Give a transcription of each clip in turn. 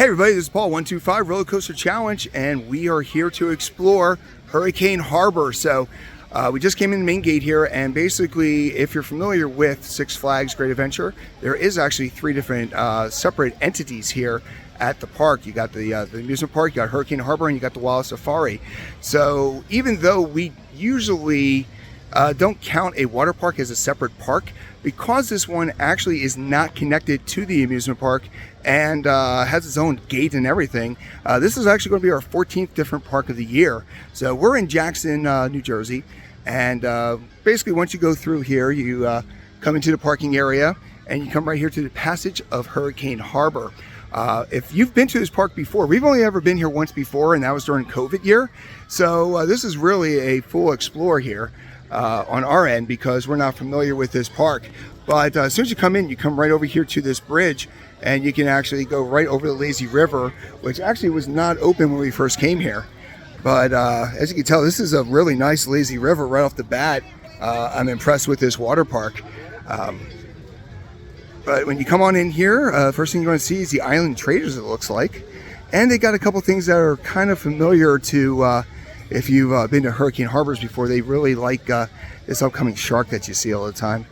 Hey everybody, this is Paul, 125 Roller Coaster Challenge, and we are here to explore Hurricane Harbor. So we just came in the main gate here, and basically, if you're familiar with Six Flags Great Adventure, there is actually three different separate entities here at the park. You got the amusement park, you got Hurricane Harbor, and you got the Wild Safari. So even though we usually don't count a water park as a separate park, because this one actually is not connected to the amusement park and has its own gate and everything, this is actually going to be our 14th different park of the year. So we're in Jackson, New Jersey, and basically once you go through here, you come into the parking area and you come right here to the passage of Hurricane Harbor. If you've been to this park before, we've only ever been here once before, and that was during COVID year. So this is really a full explore here on our end, because we're not familiar with this park. But as soon as you come in, you come right over here to this bridge, and you can actually go right over the lazy river, which actually was not open when we first came here. But as you can tell, this is a really nice lazy river right off the bat. I'm impressed with this water park. But when you come on in here, first thing you're going to see is the Island Traders, it looks like. And they got a couple things that are kind of familiar to, if you've been to Hurricane Harbors before. They really like this upcoming shark that you see all the time.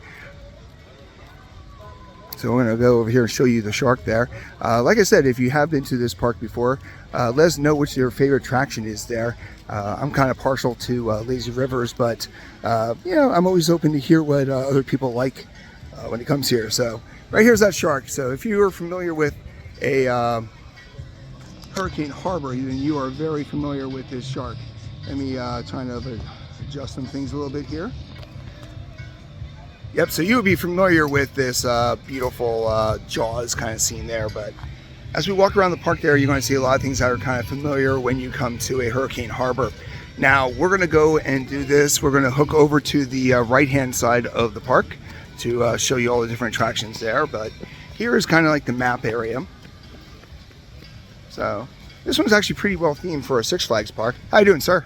So we're going to go over here and show you the shark there. Like I said, if you have been to this park before, let us know which your favorite attraction is there. I'm kind of partial to lazy rivers, but you know, I'm always open to hear what other people like when it comes here. So right here's that shark. So if you are familiar with a Hurricane Harbor, then you are very familiar with this shark. Let me try to adjust some things a little bit here. Yep, so you would be familiar with this beautiful Jaws kind of scene there, but as we walk around the park there, you're going to see a lot of things that are kind of familiar when you come to a Hurricane Harbor. Now, we're going to go and do this. We're going to hook over to the right-hand side of the park to show you all the different attractions there, but here is kind of like the map area. So this one's actually pretty well themed for a Six Flags park. How you doing, sir?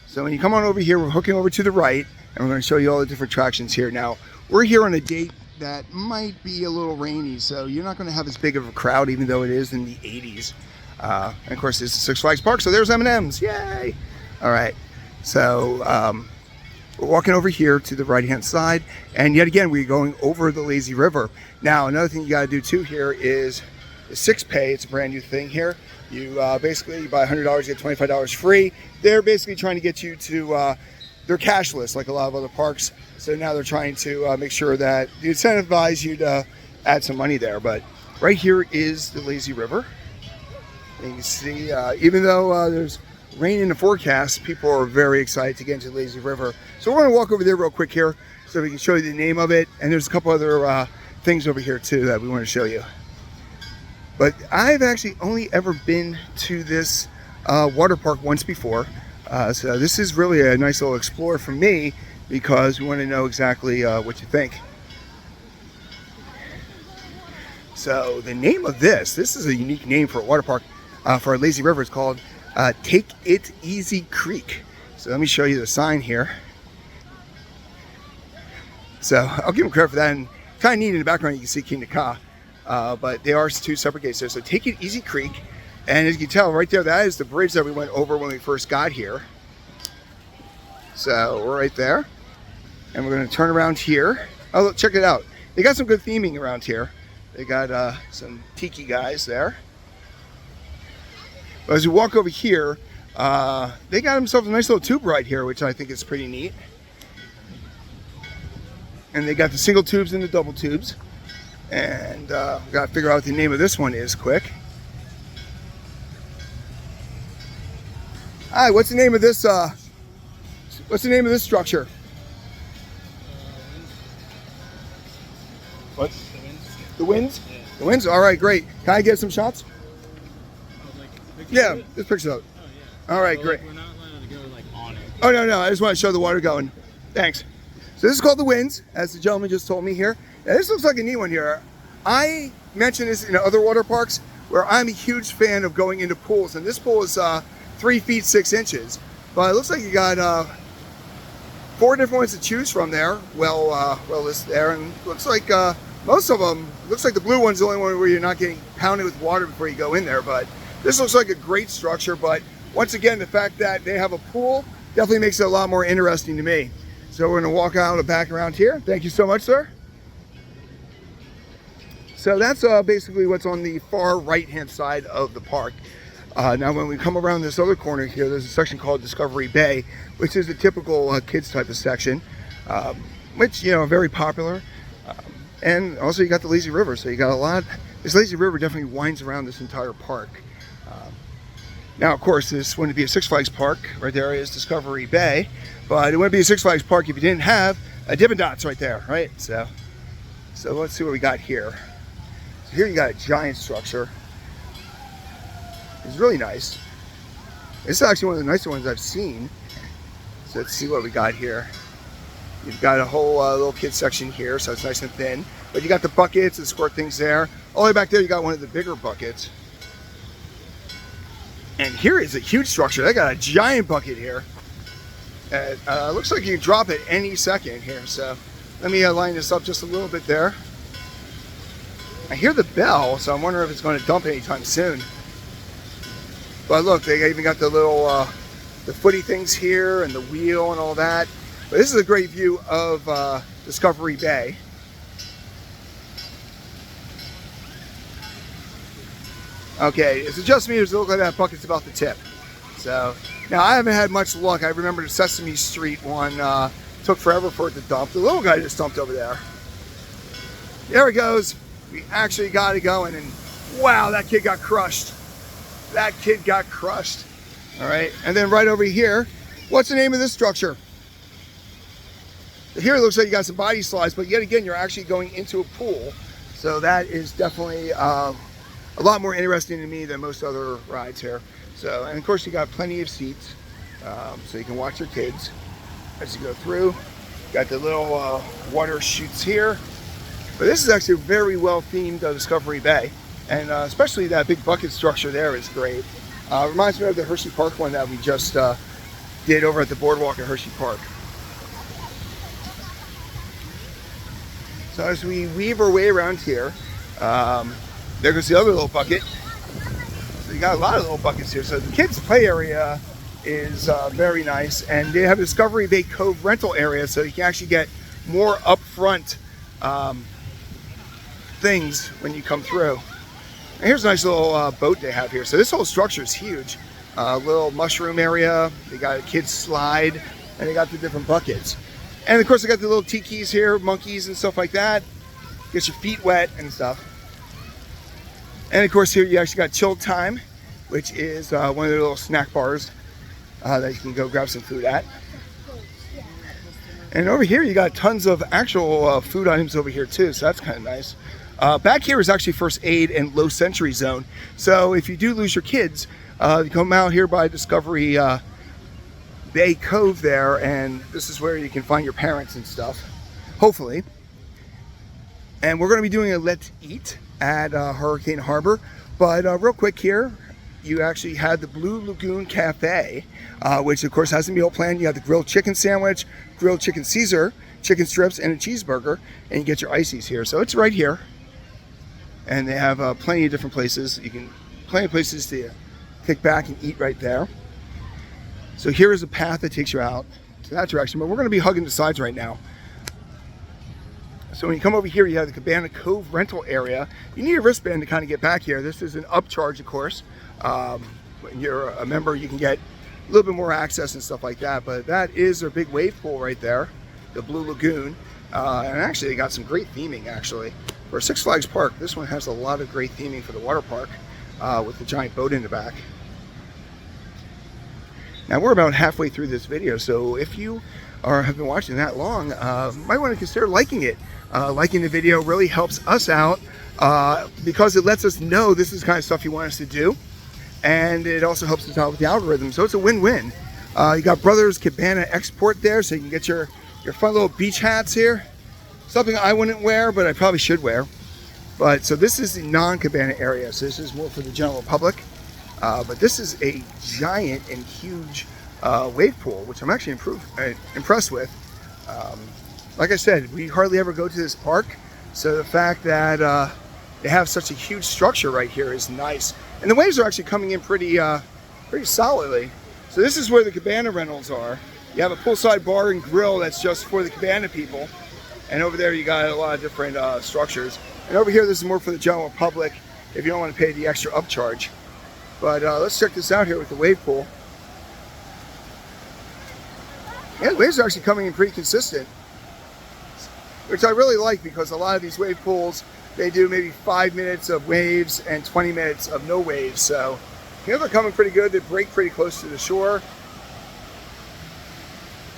So when you come on over here, we're hooking over to the right, and we're going to show you all the different attractions here. Now, we're here on a date that might be a little rainy, so you're not going to have as big of a crowd, even though it is in the 80s. And of course, this is Six Flags Park, so there's M&Ms. Yay! All right, so we're walking over here to the right-hand side, and yet again, we're going over the lazy river. Now, another thing you got to do too here is the Six Pay. It's a brand new thing here. You basically, you buy $100, you get $25 free. They're basically trying to get you to they're cashless, like a lot of other parks. So now they're trying to make sure that they incentivize you to add some money there. But right here is the lazy river. And you can see, even though there's rain in the forecast, people are very excited to get into the lazy river. So we're going to walk over there real quick here so we can show you the name of it. And there's a couple other things over here too that we want to show you. But I've actually only ever been to this water park once before. So this is really a nice little explore for me, because we want to know exactly what you think. So the name of this is a unique name for a water park, for a lazy river. It's called Take It Easy Creek. So let me show you the sign here. So I'll give them credit for that, and kind of neat in the background you can see King Ka, but they are two separate gates there. So Take It Easy Creek. And as you can tell right there, that is the bridge that we went over when we first got here. So we're right there. And we're going to turn around here. Oh, look, check it out. They got some good theming around here. They got some tiki guys there. But as we walk over here, they got themselves a nice little tube ride here, which I think is pretty neat. And they got the single tubes and the double tubes. And we got to figure out what the name of this one is quick. Hi, what's the name of this? What's the name of this structure? What? The Winds. The Winds? Yeah. The Winds? All right, great. Can I get some shots? Yeah, just pictures of it. Oh, yeah. All right, so, great. We're not allowed to go on it. Oh, no, I just want to show the water going. Thanks. So this is called the Winds, as the gentleman just told me here. Now, this looks like a neat one here. I mentioned this in other water parks where I'm a huge fan of going into pools, and this pool is 3 feet 6 inches, but it looks like you got 4 different ones to choose from there. Well listed there, and looks like Most of them, looks like the blue one's the only one where you're not getting pounded with water before you go in there, but this looks like a great structure. But once again, the fact that they have a pool definitely makes it a lot more interesting to me. So we're gonna walk out and back around here. Thank you so much, sir. So that's basically what's on the far right-hand side of the park. Now when we come around this other corner here, there's a section called Discovery Bay, which is a typical kids type of section, which, you know, very popular. And also you got the lazy river, so you got a lot. This lazy river definitely winds around this entire park. Now, of course, this wouldn't be a Six Flags park. Right there is Discovery Bay, but it wouldn't be a Six Flags park if you didn't have a Dippin' Dots right there, right? So let's see what we got here. So here you got a giant structure. It's really nice. This is actually one of the nicer ones I've seen. So let's see what we got here. You've got a whole little kid section here, so it's nice and thin. But you got the buckets and squirt things there. All the way back there, you got one of the bigger buckets. And here is a huge structure. They got a giant bucket here. Looks like you can drop it any second here. So let me line this up just a little bit there. I hear the bell, so I'm wondering if it's going to dump anytime soon. But look, they even got the little the footy things here and the wheel and all that. But this is a great view of Discovery Bay. Okay, it's just me. It looks like that bucket's about the tip. So now I haven't had much luck. I remember the Sesame Street one took forever for it to dump. The little guy just dumped over there. There it goes. We actually got it going, and wow, that kid got crushed. That kid got crushed. All right, and then right over here, what's the name of this structure? Here it looks like you got some body slides, but yet again, you're actually going into a pool. So that is definitely a lot more interesting to me than most other rides here. So, and of course you got plenty of seats, so you can watch your kids as you go through. Got the little water chutes here. But this is actually very well themed Discovery Bay. And especially that big bucket structure there is great. Reminds me of the Hershey Park one that we just did over at the boardwalk at Hershey Park. So as we weave our way around here, there goes the other little bucket. So you got a lot of little buckets here. So the kids' play area is very nice, and they have a Discovery Bay Cove rental area, so you can actually get more upfront things when you come through. And here's a nice little boat they have here. So this whole structure is huge. Little mushroom area. They got a kids slide, and they got the different buckets. And of course, they got the little tikis here, monkeys and stuff like that. Get your feet wet and stuff. And of course, here you actually got Chill Time, which is one of the little snack bars that you can go grab some food at. And over here, you got tons of actual food items over here too, so that's kind of nice. Back here is actually first aid and low sensory zone. So if you do lose your kids, you come out here by Discovery Bay Cove there, and this is where you can find your parents and stuff, hopefully. And we're going to be doing a Let's Eat at Hurricane Harbor. But real quick here, you actually had the Blue Lagoon Cafe, which of course has a meal plan. You have the grilled chicken sandwich, grilled chicken Caesar, chicken strips, and a cheeseburger, and you get your ices here. So it's right here. And they have plenty of different places. Plenty of places to kick back and eat right there. So here is a path that takes you out to that direction, but we're going to be hugging the sides right now. So when you come over here, you have the Cabana Cove rental area. You need a wristband to kind of get back here. This is an upcharge, of course. When you're a member, you can get a little bit more access and stuff like that, but that is their big wave pool right there, the Blue Lagoon. And actually, they got some great theming, actually. For Six Flags Park, this one has a lot of great theming for the water park with the giant boat in the back. Now we're about halfway through this video, so if you have been watching that long, might want to consider liking it. Liking the video really helps us out because it lets us know this is the kind of stuff you want us to do, and it also helps us out with the algorithm, so it's a win-win. You got Brothers Cabana Export there, so you can get your fun little beach hats here. Something I wouldn't wear, but I probably should wear. But so this is the non-cabana area, so this is more for the general public. But this is a giant and huge wave pool, which I'm actually impressed with. Like I said, we hardly ever go to this park, So the fact that they have such a huge structure right here is nice. And the waves are actually coming in pretty solidly. So this is where the cabana rentals are. You have a poolside bar and grill that's just for the cabana people. And over there you got a lot of different structures. And over here, this is more for the general public if you don't want to pay the extra upcharge. But let's check this out here with the wave pool. Yeah, the waves are actually coming in pretty consistent, which I really like, because a lot of these wave pools, they do maybe 5 minutes of waves and 20 minutes of no waves. So they're coming pretty good. They break pretty close to the shore.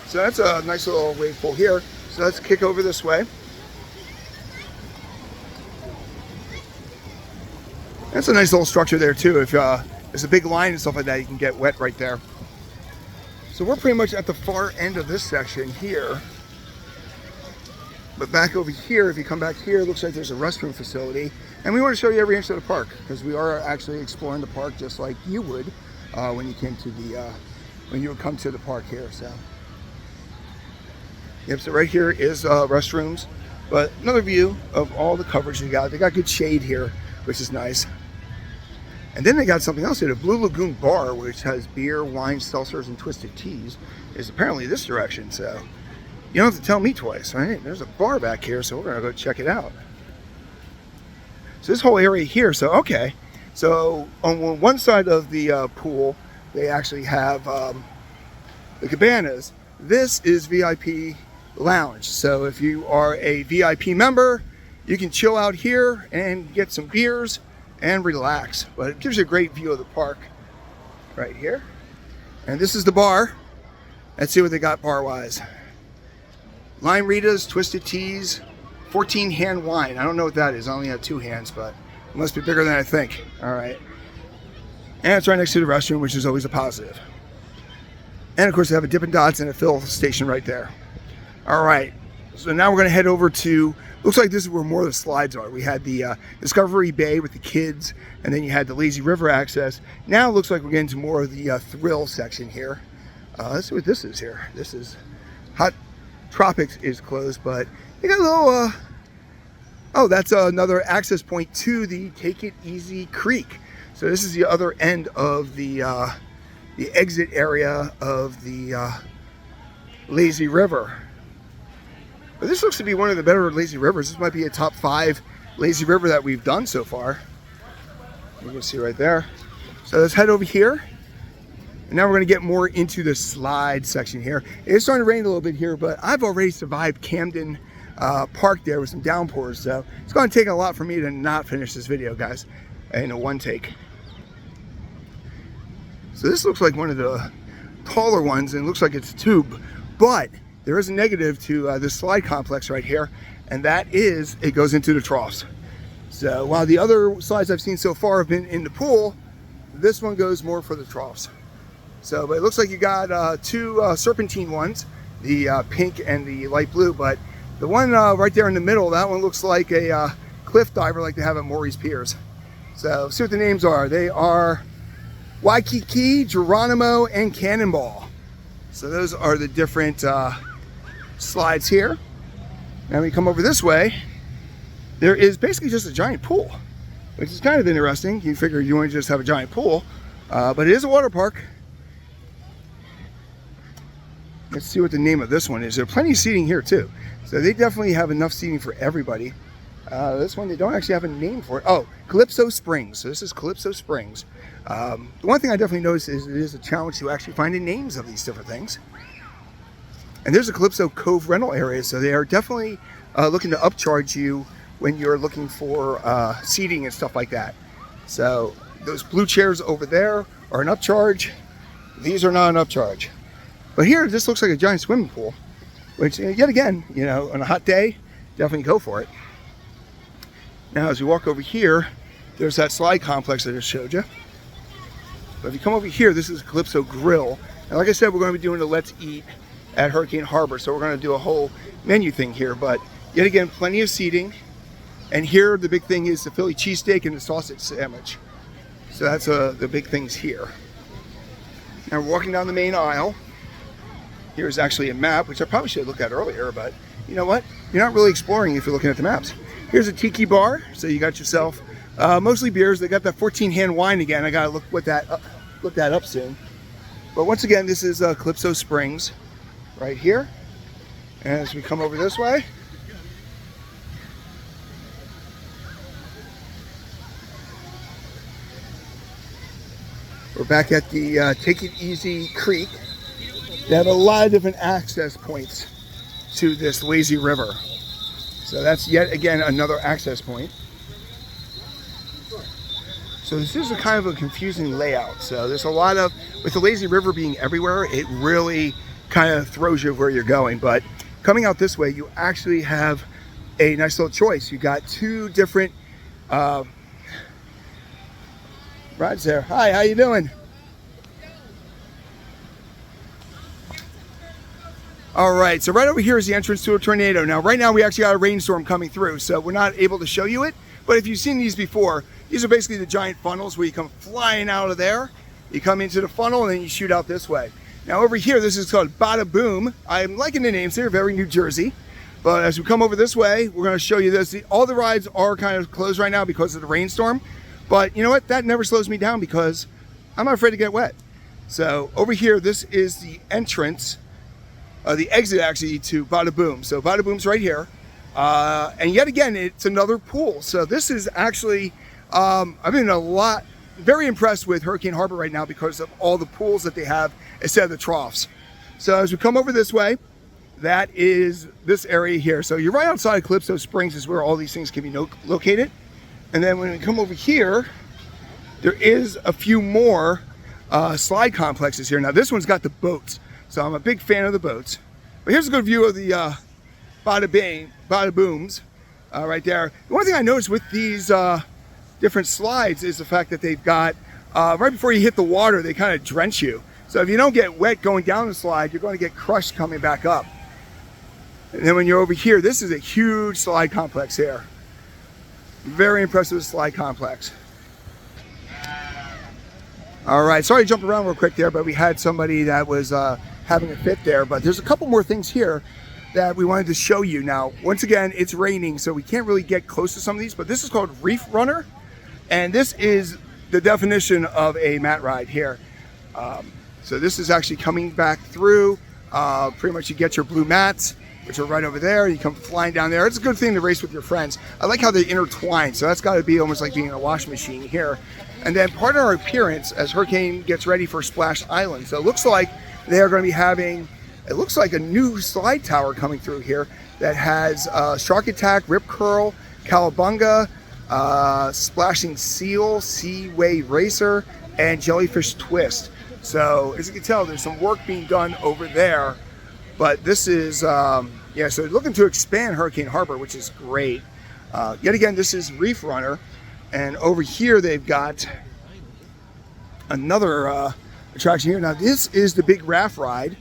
So that's a nice little wave pool here. So let's kick over this way. That's a nice little structure there too. If there's a big line and stuff like that, you can get wet right there. So we're pretty much at the far end of this section here. But back over here, if you come back here, it looks like there's a restroom facility. And we want to show you every inch of the park, because we are actually exploring the park just like you would when you came to the when you would come to the park here. So yep, so right here is restrooms, but another view of all the coverage they got. They got good shade here, which is nice. And then they got something else here. The Blue Lagoon Bar, which has beer, wine, seltzers, and twisted teas, is apparently this direction. So you don't have to tell me twice, right? There's a bar back here, so we're gonna go check it out. So this whole area here, so okay. So on one side of the pool, they actually have the cabanas. This is VIP lounge. So if you are a VIP member, you can chill out here and get some beers and relax. But it gives you a great view of the park right here. And this is the bar. Let's see what they got bar-wise. Lime Ritas, twisted teas, 14-hand wine. I don't know what that is. I only have 2 hands, but it must be bigger than I think. All right. And it's right next to the restroom, which is always a positive. And of course, they have a Dippin' Dots and a fill station right there. All right. So now we're going to head over to, looks like this is where more of the slides are. We had the Discovery Bay with the kids, and then you had the Lazy River access. Now it looks like we're getting to more of the thrill section here. Let's see what this is here. This is Hot Tropics is closed, but they got a little, oh, that's another access point to the Take It Easy Creek. So this is the other end of the exit area of the Lazy River. But this looks to be one of the better lazy rivers. This might be a top 5 lazy river that we've done so far. You can see right there. So let's head over here. And now we're going to get more into the slide section here. It's starting to rain a little bit here, but I've already survived Camden Park there with some downpours. So it's going to take a lot for me to not finish this video, guys, in a one take. So this looks like one of the taller ones, and it looks like it's a tube, but there is a negative to this slide complex right here, and that is it goes into the troughs. So while the other slides I've seen so far have been in the pool, this one goes more for the troughs. So, but it looks like you got 2 serpentine ones, the pink and the light blue, but the one right there in the middle, that one looks like a cliff diver like they have at Maury's Piers. So see what the names are. They are Waikiki, Geronimo, and Cannonball. So those are the different slides here. Now we come over this way, there is basically just a giant pool, which is kind of interesting. You figure you want to just have a giant pool, but it is a water park. Let's see what the name of this one is. There's plenty of seating here too, so they definitely have enough seating for everybody. This one, they don't actually have a name for it. Oh, Calypso Springs. So this is Calypso Springs. The one thing I definitely noticed is it is a challenge to actually find the names of these different things. And there's a Calypso Cove rental area, so they are definitely looking to upcharge you when you're looking for seating and stuff like that. So those blue chairs over there are an upcharge. These are not an upcharge. But here, this looks like a giant swimming pool, which yet again, you know, on a hot day, definitely go for it. Now, as we walk over here, there's that slide complex I just showed you. But if you come over here, this is Calypso Grill. And like I said, we're going to be doing a Let's Eat at Hurricane Harbor, so we're going to do a whole menu thing here. But yet again, plenty of seating. And here, the big thing is the Philly cheesesteak and the sausage sandwich. So that's the big things here. Now we're walking down the main aisle. Here's actually a map, which I probably should have looked at earlier, but you know what? You're not really exploring if you're looking at the maps. Here's a tiki bar, so you got yourself mostly beers. They got that 14-hand wine again. I gotta look that up soon. But once again, this is Calypso Springs right here. And as we come over this way, we're back at the Take It Easy Creek. They have a lot of different access points to this lazy river. So that's yet again another access point. So this is a kind of a confusing layout. So there's a lot of, with the lazy river being everywhere, it really kind of throws you where you're going. But coming out this way, you actually have a nice little choice. You got two different rides there. Hi, how you doing? All right, so right over here is the entrance to a tornado. Now, right now we actually got a rainstorm coming through, so we're not able to show you it. But if you've seen these before, these are basically the giant funnels where you come flying out of there. You come into the funnel and then you shoot out this way. Now over here, this is called Bada Boom. I'm liking the names, they're very New Jersey. But as we come over this way, we're gonna show you this. All the rides are kind of closed right now because of the rainstorm. But you know what, that never slows me down because I'm not afraid to get wet. So over here, this is the entrance, the exit actually to Bada Boom. So Bada Boom's right here. And yet again, it's another pool. So this is actually, I've been very impressed with Hurricane Harbor right now because of all the pools that they have instead of the troughs. So as we come over this way, that is this area here. So you're right outside Calypso Springs is where all these things can be located. And then when we come over here, there is a few more slide complexes here. Now this one's got the boats. So I'm a big fan of the boats. But here's a good view of the Bada Booms right there. The one thing I noticed with these different slides is the fact that they've got, right before you hit the water, they kind of drench you. So if you don't get wet going down the slide, you're going to get crushed coming back up. And then when you're over here, this is a huge slide complex here. Very impressive slide complex. All right, sorry to jump around real quick there, but we had somebody that was having a fit there. But there's a couple more things here that we wanted to show you. Now, once again, it's raining, so we can't really get close to some of these, but this is called Reef Runner. And this is the definition of a mat ride here. So this is actually coming back through. Pretty much you get your blue mats, which are right over there. You come flying down there. It's a good thing to race with your friends. I like how they intertwine. So that's got to be almost like being in a wash machine here. And then part of our appearance as Hurricane gets ready for Splash Island. So it looks like they are going to be having, it looks like a new slide tower coming through here that has Shark Attack, Rip Curl, Cowabunga, Splashing Seal, Seaway Racer, and Jellyfish Twist. So as you can tell, there's some work being done over there. But this is, yeah, so looking to expand Hurricane Harbor, which is great. Yet again, this is Reef Runner. And over here, they've got another attraction here. Now, this is the big raft ride.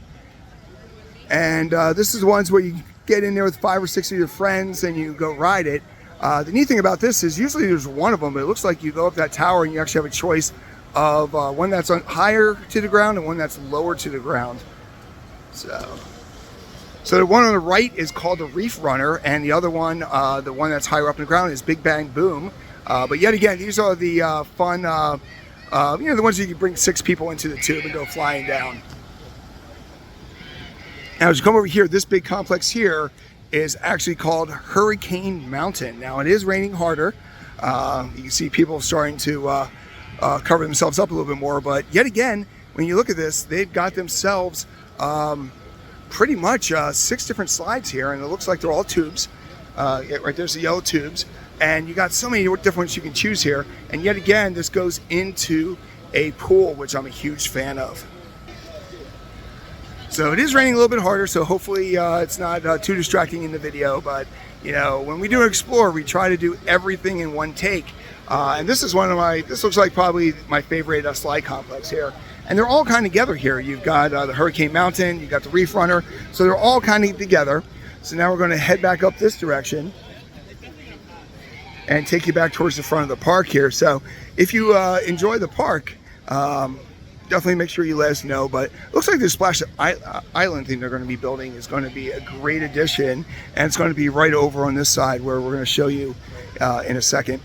And this is the ones where you get in there with 5 or 6 of your friends and you go ride it. The neat thing about this is usually there's one of them, but it looks like you go up that tower and you actually have a choice of one that's higher to the ground and one that's lower to the ground. So the one on the right is called the Reef Runner, and the other one, the one that's higher up in the ground, is Big Bang Boom. But yet again, these are the fun, you know, the ones you can bring 6 people into the tube and go flying down. Now, as you come over here, this big complex here is actually called Hurricane Mountain. Now, it is raining harder. You can see people starting to cover themselves up a little bit more. But yet again, when you look at this, they've got themselves pretty much 6 different slides here, and it looks like they're all tubes. Right there's the yellow tubes. And you got so many different ones you can choose here. And yet again, this goes into a pool, which I'm a huge fan of. So it is raining a little bit harder, so hopefully it's not too distracting in the video. But you know, when we do Explore, we try to do everything in one take. And this is one of my, this looks like probably my favorite slide complex here. And they're all kind of together here. You've got the Hurricane Mountain, you've got the Reef Runner. So they're all kind of together. So now we're going to head back up this direction and take you back towards the front of the park here. So if you enjoy the park, definitely make sure you let us know. But it looks like the Splash Island thing they're going to be building is going to be a great addition, and it's going to be right over on this side where we're going to show you in a second.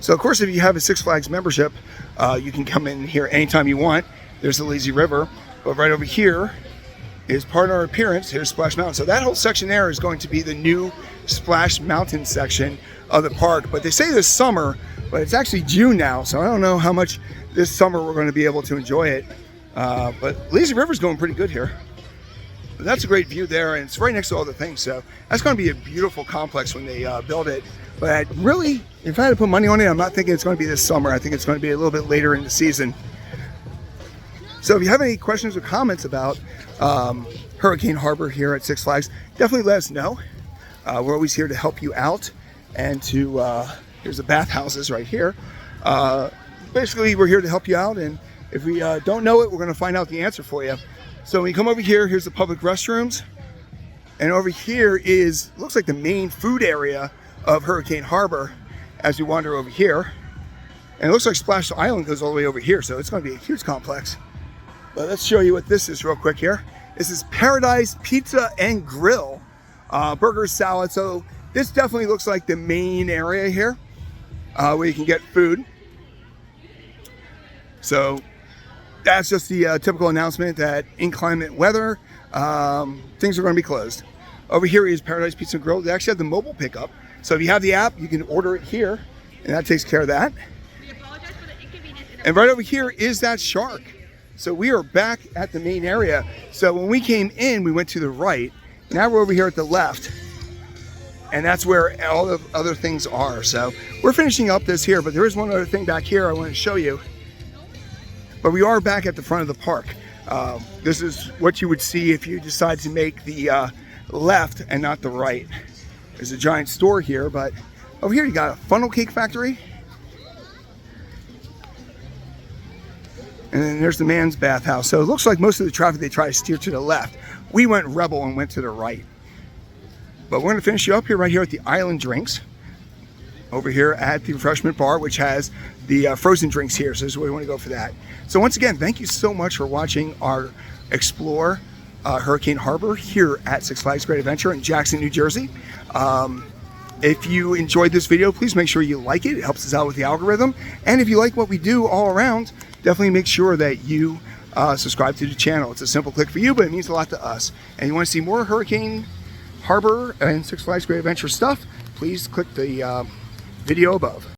So of course, if you have a Six Flags membership, you can come in here anytime you want. There's the lazy river, but right over here is Partner Appearance. Here's Splash Mountain. So that whole section there is going to be the new Splash Mountain section of the park. But they say this summer, but it's actually June now, so I don't know how much this summer we're going to be able to enjoy it. But lazy river's going pretty good here. But that's a great view there, and it's right next to all the things. So that's going to be a beautiful complex when they build it. But really, if I had to put money on it, I'm not thinking it's going to be this summer. I think it's going to be a little bit later in the season. So if you have any questions or comments about Hurricane Harbor here at Six Flags, definitely let us know. We're always here to help you out. And here's the bathhouses right here. Basically, we're here to help you out. And if we don't know it, we're going to find out the answer for you. So when you come over here, here's the public restrooms. And over here looks like the main food area of Hurricane Harbor as we wander over here. And it looks like Splash Island goes all the way over here. So it's going to be a huge complex. But let's show you what this is real quick here. This is Paradise Pizza and Grill, burgers, salad. So this definitely looks like the main area here where you can get food. So that's just the typical announcement that inclement weather, things are going to be closed. Over here is Paradise Pizza and Grill. They actually have the mobile pickup. So if you have the app, you can order it here, and that takes care of that. We apologize for the inconvenience. And right over here is that shark. So we are back at the main area. So when we came in, we went to the right. Now we're over here at the left. And that's where all the other things are. So we're finishing up this here, but there is one other thing back here I want to show you. But we are back at the front of the park. This is what you would see if you decide to make the left and not the right. There's a giant store here, but over here you got a funnel cake factory. And then there's the man's bathhouse. So it looks like most of the traffic, they try to steer to the left. We went rebel and went to the right. But we're going to finish you up here right here at the Island Drinks. Over here at the refreshment bar, which has the frozen drinks here. So this is where we want to go for that. So once again, thank you so much for watching our Explore Hurricane Harbor here at Six Flags Great Adventure in Jackson, New Jersey. If you enjoyed this video, please make sure you like it. It helps us out with the algorithm. And if you like what we do all around, definitely make sure that you subscribe to the channel. It's a simple click for you, but it means a lot to us. And you want to see more Hurricane Harbor and Six Flags Great Adventure stuff, please click the video above.